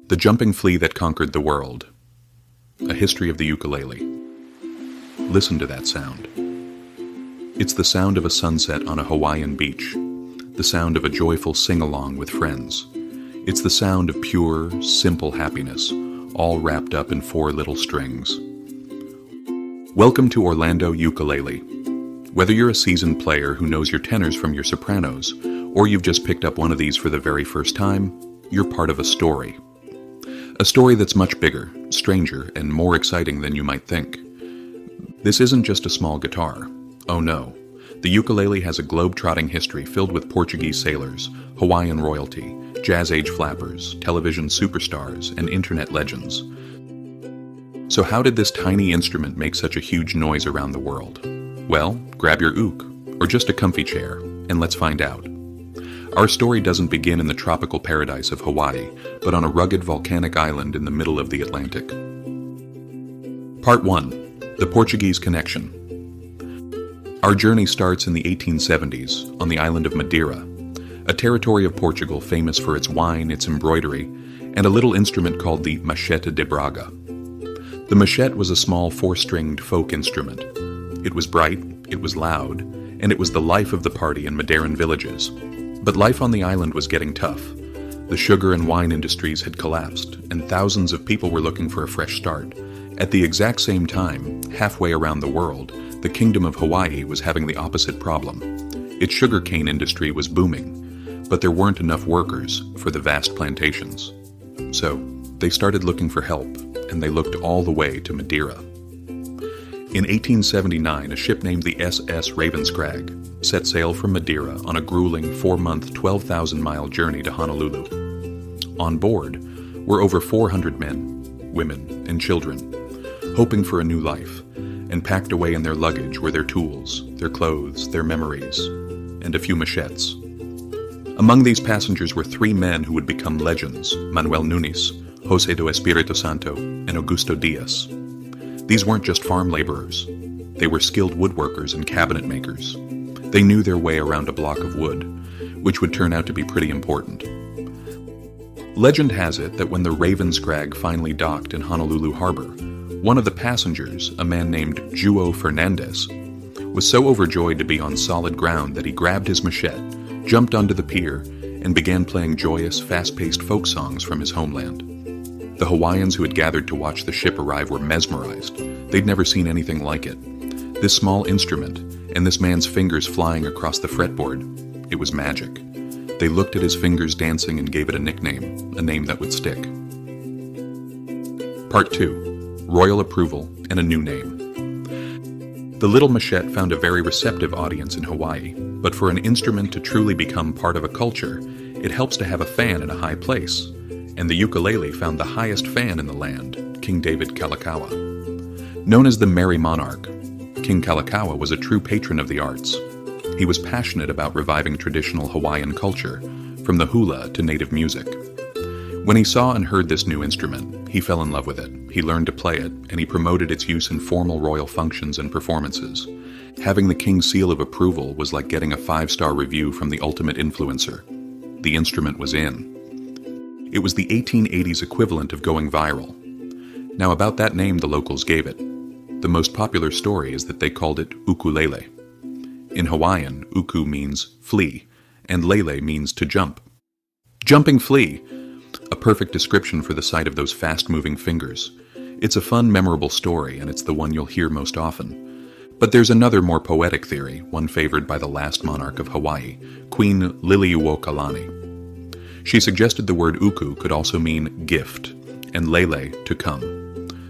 The Jumping Flea That Conquered the World. A History of the Ukulele. Listen to that sound. It's the sound of a sunset on a Hawaiian beach, the sound of a joyful sing-along with friends. It's the sound of pure, simple happiness, all wrapped up in 4 little strings. Welcome to Orlando Ukulele. Whether you're a seasoned player who knows your tenors from your sopranos, or you've just picked up one of these for the very first time, you're part of a story. A story that's much bigger, stranger, and more exciting than you might think. This isn't just a small guitar. Oh no. The ukulele has a globe-trotting history filled with Portuguese sailors, Hawaiian royalty, jazz age flappers, television superstars, and internet legends. So how did this tiny instrument make such a huge noise around the world? Well, grab your uke, or just a comfy chair, and let's find out. Our story doesn't begin in the tropical paradise of Hawaii, but on a rugged volcanic island in the middle of the Atlantic. Part 1. The Portuguese Connection. Our journey starts in the 1870s on the island of Madeira, a territory of Portugal famous for its wine, its embroidery, and a little instrument called the machete de Braga. The machete was a small 4-stringed folk instrument. It was bright, it was loud, and it was the life of the party in Madeiran villages. But life on the island was getting tough. The sugar and wine industries had collapsed, and thousands of people were looking for a fresh start. At the exact same time, halfway around the world, the Kingdom of Hawaii was having the opposite problem. Its sugarcane industry was booming, but there weren't enough workers for the vast plantations. So, they started looking for help, and they looked all the way to Madeira. In 1879, a ship named the SS Ravenscrag set sail from Madeira on a grueling 4-month, 12,000-mile journey to Honolulu. On board were over 400 men, women, and children, hoping for a new life, and packed away in their luggage were their tools, their clothes, their memories, and a few machetes. Among these passengers were 3 men who would become legends: Manuel Nunes, José do Espírito Santo, and Augusto Dias. These weren't just farm laborers. They were skilled woodworkers and cabinet makers. They knew their way around a block of wood, which would turn out to be pretty important. Legend has it that when the Ravenscrag finally docked in Honolulu Harbor, one of the passengers, a man named João Fernandes, was so overjoyed to be on solid ground that he grabbed his machete, jumped onto the pier, and began playing joyous, fast-paced folk songs from his homeland. The Hawaiians who had gathered to watch the ship arrive were mesmerized. They'd never seen anything like it. This small instrument, and this man's fingers flying across the fretboard, it was magic. They looked at his fingers dancing and gave it a nickname, a name that would stick. Part 2. Royal Approval and a New Name. The little machete found a very receptive audience in Hawaii, but for an instrument to truly become part of a culture, it helps to have a fan in a high place. And the ukulele found the highest fan in the land, King David Kalakaua. Known as the Merry Monarch, King Kalakaua was a true patron of the arts. He was passionate about reviving traditional Hawaiian culture, from the hula to native music. When he saw and heard this new instrument, he fell in love with it. He learned to play it, and he promoted its use in formal royal functions and performances. Having the king's seal of approval was like getting a 5-star review from the ultimate influencer. The instrument was in. It was the 1880s equivalent of going viral. Now about that name the locals gave it. The most popular story is that they called it ukulele. In Hawaiian, uku means flea, and lele means to jump. Jumping Flea! A perfect description for the sight of those fast-moving fingers. It's a fun, memorable story, and it's the one you'll hear most often. But there's another more poetic theory, one favored by the last monarch of Hawaii, Queen Liliuokalani. She suggested the word uku could also mean gift, and lele to come.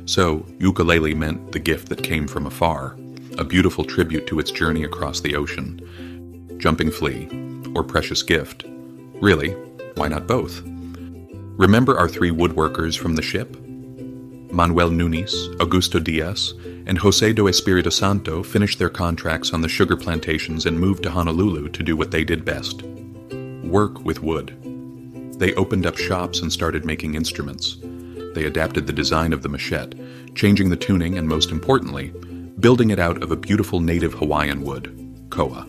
So, ukulele meant the gift that came from afar, a beautiful tribute to its journey across the ocean. Jumping Flea, or precious gift. Really, why not both? Remember our 3 woodworkers from the ship? Manuel Nunes, Augusto Dias, and José do Espírito Santo finished their contracts on the sugar plantations and moved to Honolulu to do what they did best: work with wood. They opened up shops and started making instruments. They adapted the design of the machete, changing the tuning and, most importantly, building it out of a beautiful native Hawaiian wood, koa.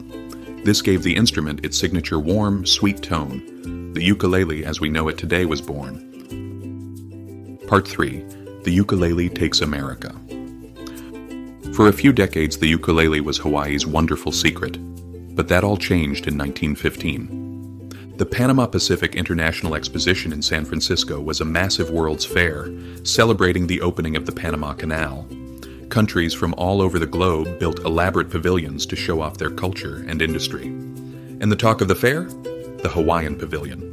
This gave the instrument its signature warm, sweet tone. The ukulele as we know it today was born. Part 3. The Ukulele Takes America. For a few decades, the ukulele was Hawaii's wonderful secret, but that all changed in 1915. The Panama Pacific International Exposition in San Francisco was a massive World's Fair, celebrating the opening of the Panama Canal. Countries from all over the globe built elaborate pavilions to show off their culture and industry. And the talk of the fair? The Hawaiian Pavilion.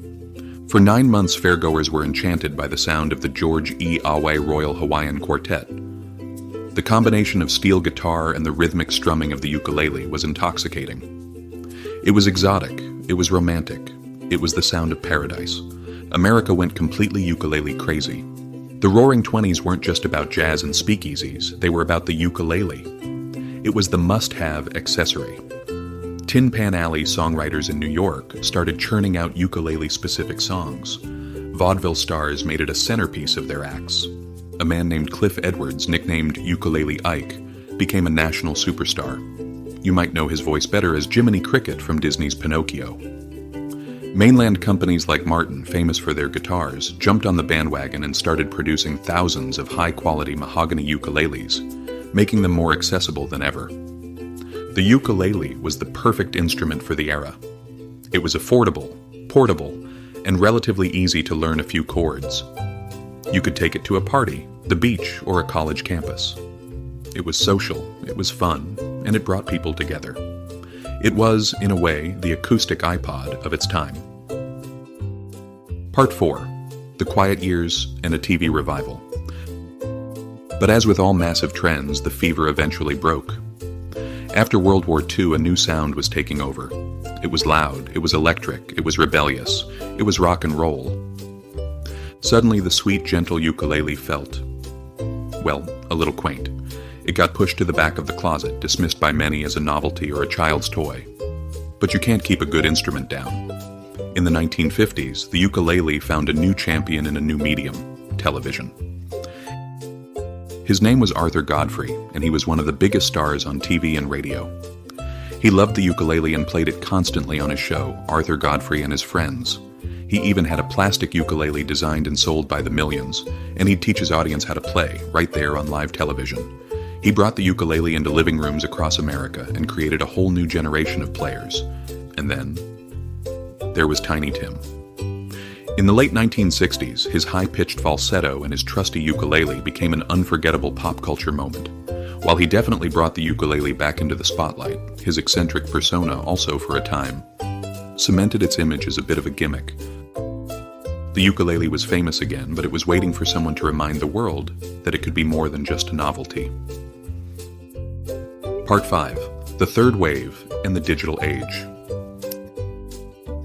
For 9 months, fairgoers were enchanted by the sound of the George E. Awe Royal Hawaiian Quartet. The combination of steel guitar and the rhythmic strumming of the ukulele was intoxicating. It was exotic, it was romantic, it was the sound of paradise. America went completely ukulele crazy. The Roaring Twenties weren't just about jazz and speakeasies, they were about the ukulele. It was the must-have accessory. Tin Pan Alley songwriters in New York started churning out ukulele-specific songs. Vaudeville stars made it a centerpiece of their acts. A man named Cliff Edwards, nicknamed Ukulele Ike, became a national superstar. You might know his voice better as Jiminy Cricket from Disney's Pinocchio. Mainland companies like Martin, famous for their guitars, jumped on the bandwagon and started producing thousands of high-quality mahogany ukuleles, making them more accessible than ever. The ukulele was the perfect instrument for the era. It was affordable, portable, and relatively easy to learn a few chords. You could take it to a party, the beach, or a college campus. It was social, it was fun, and it brought people together. It was, in a way, the acoustic iPod of its time. Part 4. The Quiet Years and a TV Revival. But as with all massive trends, the fever eventually broke. After World War II, a new sound was taking over. It was loud, it was electric, it was rebellious, it was rock and roll. Suddenly, the sweet, gentle ukulele felt, well, a little quaint. It got pushed to the back of the closet, dismissed by many as a novelty or a child's toy. But you can't keep a good instrument down. In the 1950s, the ukulele found a new champion in a new medium, television. His name was Arthur Godfrey, and he was one of the biggest stars on TV and radio. He loved the ukulele and played it constantly on his show, Arthur Godfrey and His Friends. He even had a plastic ukulele designed and sold by the millions, and he'd teach his audience how to play, right there on live television. He brought the ukulele into living rooms across America and created a whole new generation of players. And then, there was Tiny Tim. In the late 1960s, his high-pitched falsetto and his trusty ukulele became an unforgettable pop culture moment. While he definitely brought the ukulele back into the spotlight, his eccentric persona also, for a time, cemented its image as a bit of a gimmick. The ukulele was famous again, but it was waiting for someone to remind the world that it could be more than just a novelty. Part 5. The Third Wave and the Digital Age.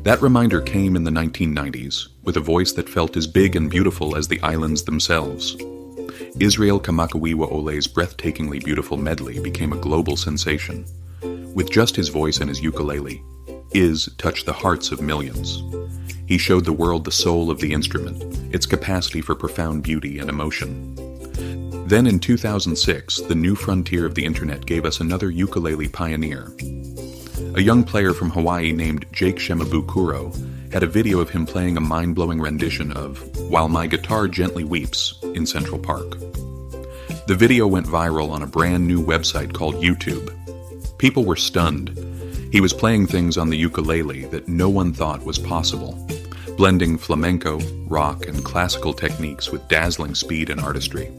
That reminder came in the 1990s, with a voice that felt as big and beautiful as the islands themselves. Israel Kamakawiwoʻole's breathtakingly beautiful medley became a global sensation. With just his voice and his ukulele, Iz touched the hearts of millions. He showed the world the soul of the instrument, its capacity for profound beauty and emotion. Then in 2006, the new frontier of the internet gave us another ukulele pioneer. A young player from Hawaii named Jake Shimabukuro had a video of him playing a mind-blowing rendition of While My Guitar Gently Weeps in Central Park. The video went viral on a brand new website called YouTube. People were stunned. He was playing things on the ukulele that no one thought was possible, blending flamenco, rock, and classical techniques with dazzling speed and artistry.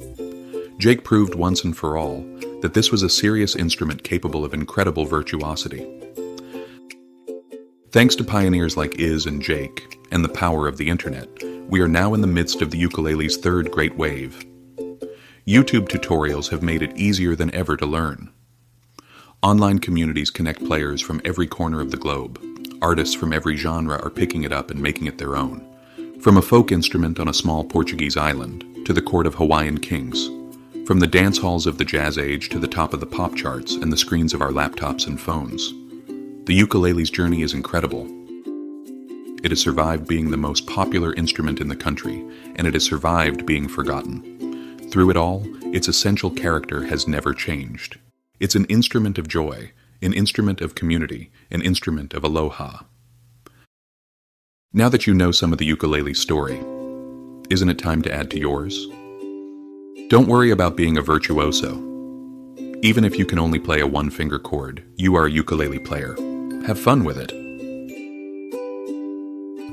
Jake proved once and for all that this was a serious instrument capable of incredible virtuosity. Thanks to pioneers like Iz and Jake, and the power of the internet, we are now in the midst of the ukulele's third great wave. YouTube tutorials have made it easier than ever to learn. Online communities connect players from every corner of the globe. Artists from every genre are picking it up and making it their own. From a folk instrument on a small Portuguese island, to the court of Hawaiian kings. From the dance halls of the jazz age to the top of the pop charts and the screens of our laptops and phones. The ukulele's journey is incredible. It has survived being the most popular instrument in the country, and it has survived being forgotten. Through it all, its essential character has never changed. It's an instrument of joy, an instrument of community, an instrument of aloha. Now that you know some of the ukulele's story, isn't it time to add to yours? Don't worry about being a virtuoso. Even if you can only play a one-finger chord, you are a ukulele player. Have fun with it.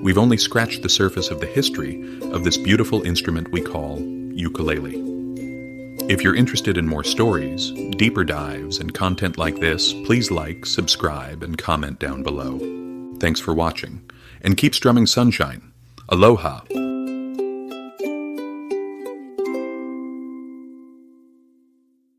We've only scratched the surface of the history of this beautiful instrument we call ukulele. If you're interested in more stories, deeper dives, and content like this, please like, subscribe, and comment down below. Thanks for watching, and keep strumming sunshine. Aloha!